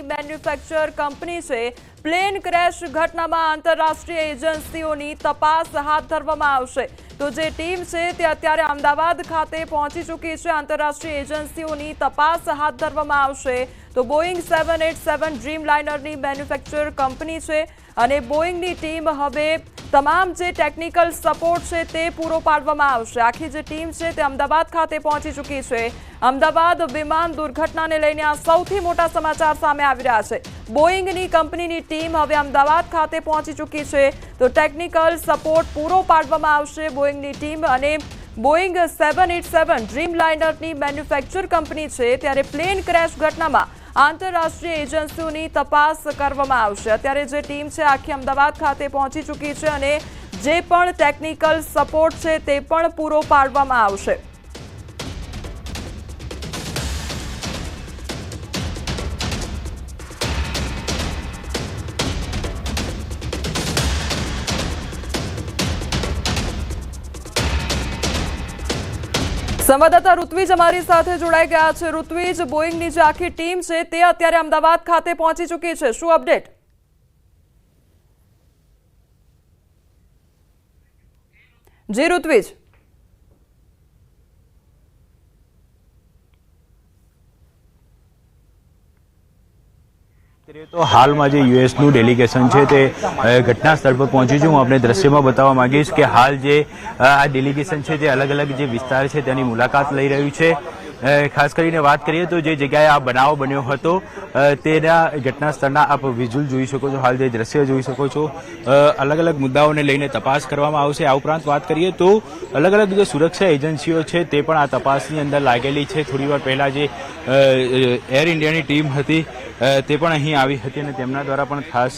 Manufacture company છે plane crash ઘટનામાં આંતરરાષ્ટ્રીય એજન્સીઓની તપાસ હાથ ધરવામાં આવશે। તો જે ટીમ છે તે અત્યારે અમદાવાદ ખાતે પહોંચી ચૂકી છે। આંતરરાષ્ટ્રીય એજન્સીઓની તપાસ હાથ ધરવામાં આવશે। તો બોઈંગ 787 ડ્રીમલાઇનરની મેન્યુફેક્ચર કંપની છે અને બોઈંગની ટીમ હવે તમામ જે ટેકનિકલ સપોર્ટ છે તે પૂરો પાડવામાં આવશે। આખી જે ટીમ છે તે અમદાવાદ ખાતે પહોંચી ચૂકી છે। અમદાવાદ વિમાન દુર્ઘટનાને લઈને આ સૌથી મોટા સમાચાર સામે આવી રહ્યા છે। બોઈંગની કંપનીની ટીમ હવે અમદાવાદ ખાતે પહોંચી ચૂકી છે। તો ટેકનિકલ સપોર્ટ પૂરો પાડવામાં આવશે બોઈંગની ટીમ અને બોઈંગ 787 ડ્રીમલાઇનરની મેન્યુફેક્ચર કંપની છે ત્યારે પ્લેન ક્રેશ ઘટનામાં આંતરરાષ્ટ્રીય એજન્સીઓની તપાસ કરવામાં આવશે। અત્યારે જે ટીમ છે આખી અમદાવાદ ખાતે પહોંચી ચૂકી છે અને જે પણ ટેકનિકલ સપોર્ટ છે તે પણ પૂરો પાડવામાં આવશે। સંવાદદાતા ઋત્વિજ અમારી સાથે જોડાઈ ગયા છે। ઋત્વિજ, બોઈંગની જે આખી ટીમ છે તે અત્યારે અમદાવાદ ખાતે પહોંચી ચૂકી છે, શું અપડેટ? જી ઋત્વિજ। तो हाल में जो यूएसનું डेलिगेशन है ते घटना स्थल पर पहुंची हूँ। अपने दृश्य में बतावा मांगीश कि हाल जे आ डेलिगेशन है ते अलग अलग जो विस्तार है तेनी मुलाकात लई रह्यु छे। खास करीने बात करिए तो जे जगह आ बनाव बन्यो हतो तेना घटना स्थळना आप विजुअल जोई शको छो। हाल जे दृश्य जोई शको छो। अलग अलग मुद्दाओने लईने तपास करवामां आवशे। आ उपरांत बात करिए तो अलग अलग जो सुरक्षा एजेंसीओ छे ते पण आ तपासनी अंदर लागेली छे। थोड़ीवार पहेला जे एयर इंडियानी टीम हती ते पण અહીં આવી હતી અને તેમના દ્વારા પણ ખાસ